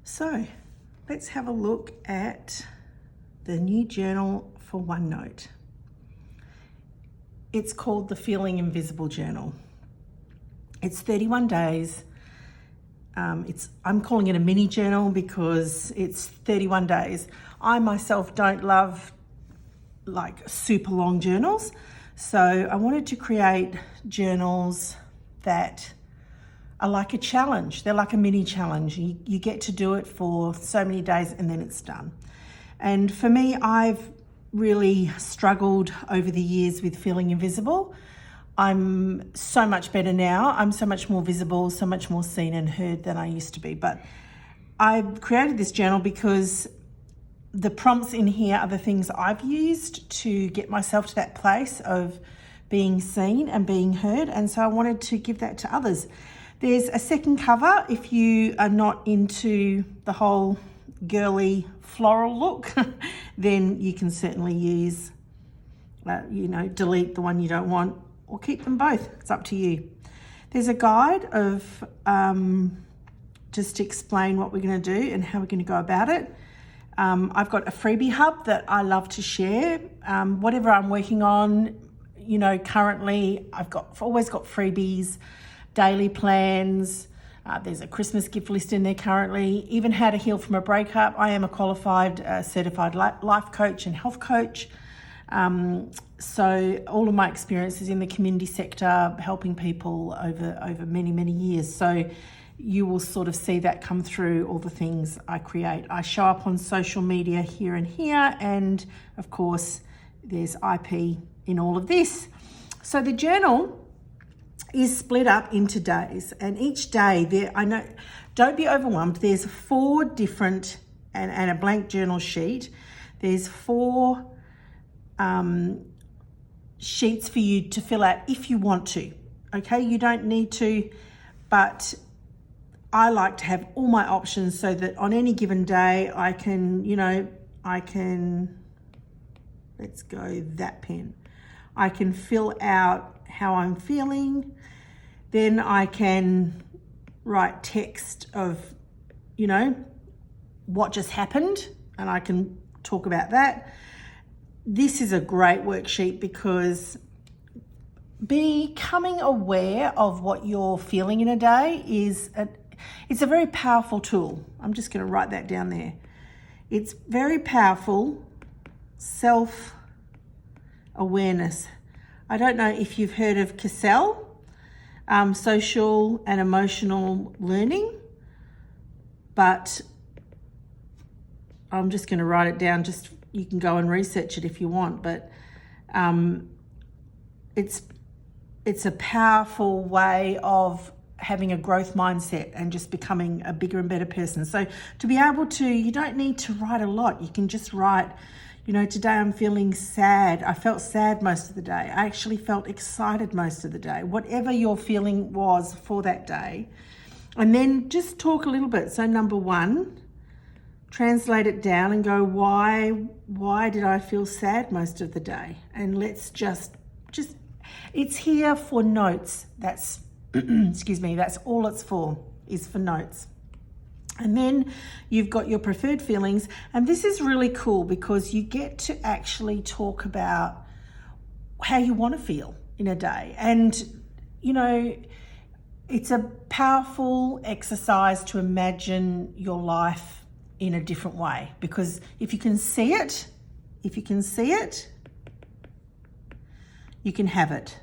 So let's have a look at the new journal for OneNote. It's called the Feeling Invisible Journal. It's 31 days. I'm calling it a mini journal because it's 31 days. I myself don't love like super long journals. So I wanted to create journals that are like a challenge. They're like a mini challenge. You get to do it for so many days and then it's done. And for me, I've really struggled over the years with feeling invisible. I'm so much better now. I'm so much more visible, so much more seen and heard than I used to be. But I created this journal because the prompts in here are the things I've used to get myself to that place of being seen and being heard. And so I wanted to give that to others. There's a second cover if you are not into the whole girly floral look, then you can certainly use, delete the one you don't want or keep them both. It's up to you. There's a guide of just to explain what we're going to do and how we're going to go about it. I've got a freebie hub that I love to share. Whatever I'm working on, currently I've always got freebies, daily plans. There's a Christmas gift list in there currently. Even how to heal from a breakup. I am a qualified certified life coach and health coach. So all of my experiences in the community sector, helping people over many, many years. So you will sort of see that come through all the things I create. I show up on social media here and here. And of course, there's IP in all of this. So the journal is split up into days, and each day don't be overwhelmed. There's 4 different, and a blank journal sheet. There's 4 sheets for you to fill out if you want to. Okay, you don't need to, but I like to have all my options so that on any given day I can, let's go that pen. I can fill out how I'm feeling. Then I can write text of, what just happened, and I can talk about that. This is a great worksheet because becoming aware of what you're feeling in a day it's a very powerful tool. I'm just going to write that down there. It's very powerful self-awareness. I don't know if you've heard of Cassell, social and emotional learning, but I'm just going to write it down. Just you can go and research it if you want, but it's a powerful way of having a growth mindset and just becoming a bigger and better person. So to be able to, you don't need to write a lot. You can just write, today I'm feeling sad. I felt sad most of the day. I actually felt excited most of the day. Whatever your feeling was for that day. And then just talk a little bit. So number 1, translate it down and go, why did I feel sad most of the day? And let's just it's here for notes. That's excuse me, that's all it's for, is for notes. And then you've got your preferred feelings. And this is really cool because you get to actually talk about how you want to feel in a day. And, it's a powerful exercise to imagine your life in a different way, because if you can see it, you can have it.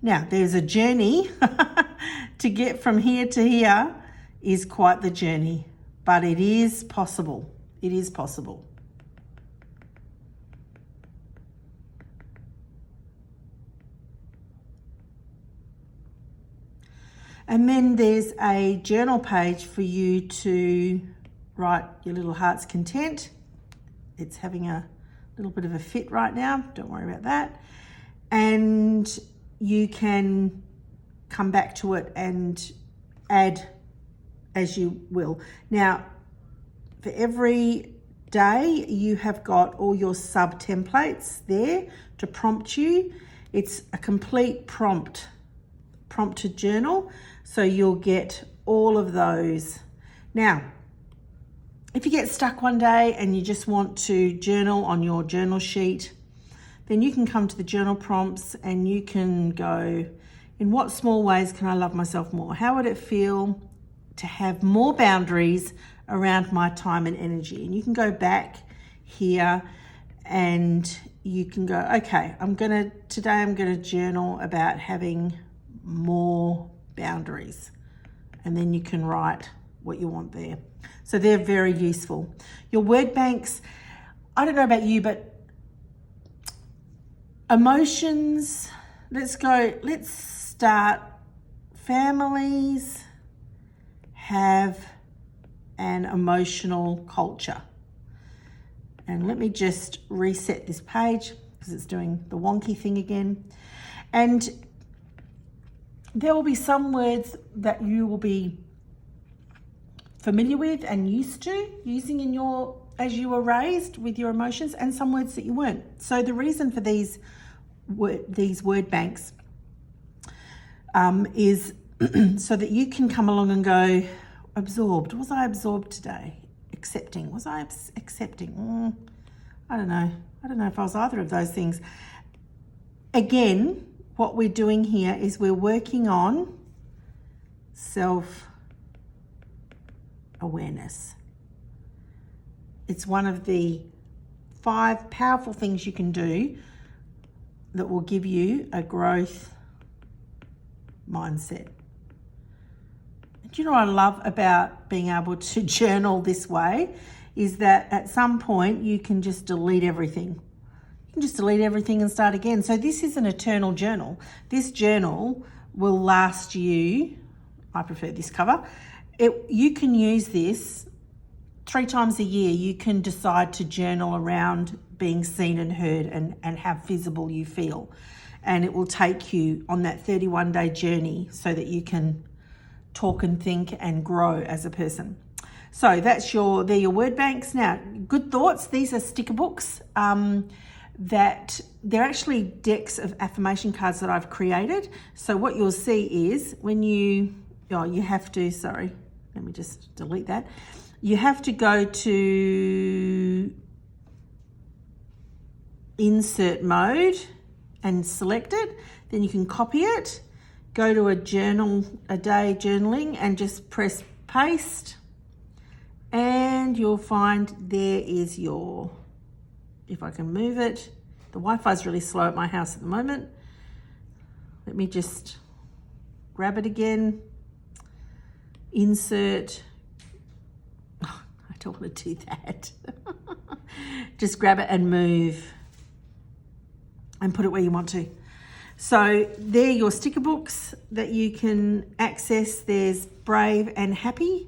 Now, there's a journey to get from here to here is quite the journey, but it is possible. It is possible. And then there's a journal page for you to write your little heart's content. It's having a little bit of a fit right now. Don't worry about that. And you can come back to it and add as you will. Now, for every day, you have got all your sub templates there to prompt you. It's a complete prompted journal. So you'll get all of those. Now, if you get stuck one day and you just want to journal on your journal sheet, then you can come to the journal prompts and you can go, in what small ways can I love myself more? How would it feel to have more boundaries around my time and energy? And you can go back here and you can go, okay, today I'm gonna journal about having more boundaries. And then you can write what you want there. So they're very useful. Your word banks, I don't know about you, but emotions, let's start. Families have an emotional culture. And let me just reset this page because it's doing the wonky thing again. And there will be some words that you will be familiar with and used to using as you were raised with your emotions, and some words that you weren't. So the reason for these word banks is so that you can come along and go, absorbed. Was I absorbed today? Accepting. Was I accepting? I don't know. I don't know if I was either of those things. Again, what we're doing here is we're working on self-awareness. It's one of the 5 powerful things you can do that will give you a growth mindset. Do you know what I love about being able to journal this way is that at some point you can just delete everything. You can just delete everything and start again. So this is an eternal journal. This journal will last you, I prefer this cover. You can use this 3 times a year. You can decide to journal around being seen and heard and how visible you feel. And it will take you on that 31-day journey so that you can talk and think and grow as a person. So they're your word banks. Now, good thoughts. These are sticker books that they're actually decks of affirmation cards that I've created. So what you'll see is when you have to, sorry, let me just delete that. You have to go to insert mode and select it. Then you can copy it, go to a day journaling and just press paste. And you'll find there is if I can move it, the Wi-Fi is really slow at my house at the moment. Let me just grab it again, insert. Oh, I don't want to do that. Just grab it and move and put it where you want to. So they're your sticker books that you can access. There's Brave and Happy,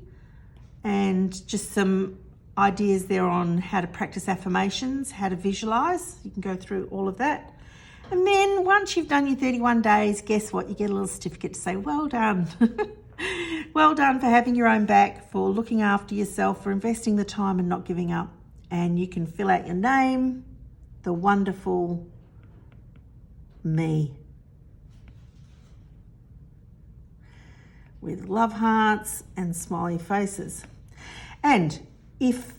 and just some ideas there on how to practice affirmations, how to visualize. You can go through all of that. And then once you've done your 31 days, guess what? You get a little certificate to say, well done. Well done for having your own back, for looking after yourself, for investing the time and not giving up. And you can fill out your name, the wonderful me, with love hearts and smiley faces. And if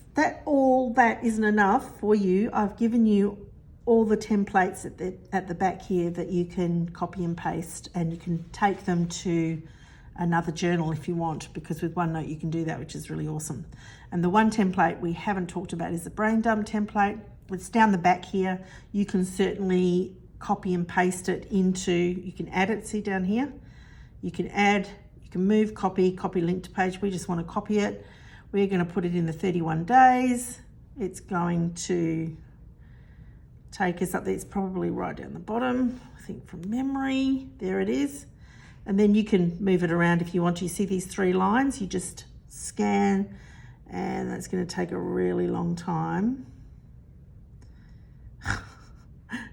all that isn't enough for you, I've given you all the templates at the back here that you can copy and paste, and you can take them to another journal if you want, because with OneNote you can do that, which is really awesome. And the one template we haven't talked about is the brain dump template. It's down the back here. You can certainly copy and paste it into, you can add it, see down here, you can move, copy link to page. We just want to copy it. We're going to put it in the 31 days. It's going to take us up there. It's probably right down the bottom, I think, from memory. There it is. And then you can move it around if you want to. You see these 3 lines, you just scan, and that's going to take a really long time.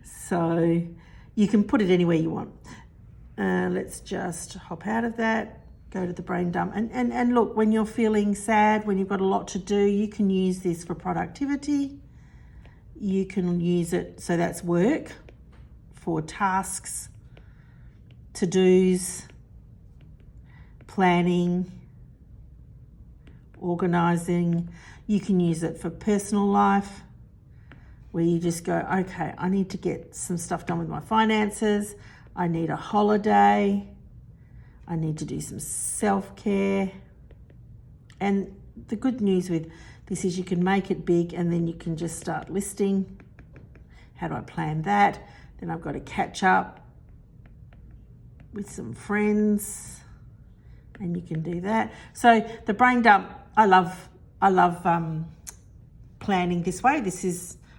So you can put it anywhere you want. Let's just hop out of that, go to the brain dump. And look, when you're feeling sad, when you've got a lot to do, you can use this for productivity. You can use it, so that's work, for tasks, to-dos, planning, organising. You can use it for personal life, where you just go, okay, I need to get some stuff done with my finances. I need a holiday. I need to do some self-care. And the good news with this is you can make it big and then you can just start listing. How do I plan that? Then I've got to catch up with some friends, and you can do that. So the brain dump, I love planning this way.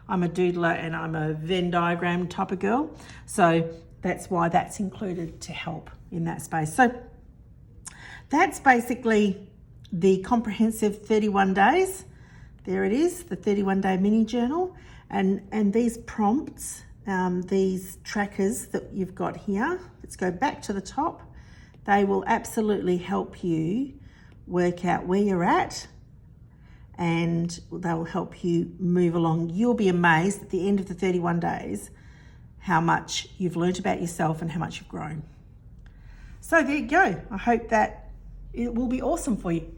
I'm a doodler and I'm a Venn diagram type of girl. So that's why that's included to help in that space. So that's basically the comprehensive 31 days. There it is, the 31-day mini journal. And these prompts, these trackers that you've got here, let's go back to the top. They will absolutely help you work out where you're at, and they will help you move along. You'll be amazed at the end of the 31 days how much you've learnt about yourself and how much you've grown. So there you go. I hope that it will be awesome for you.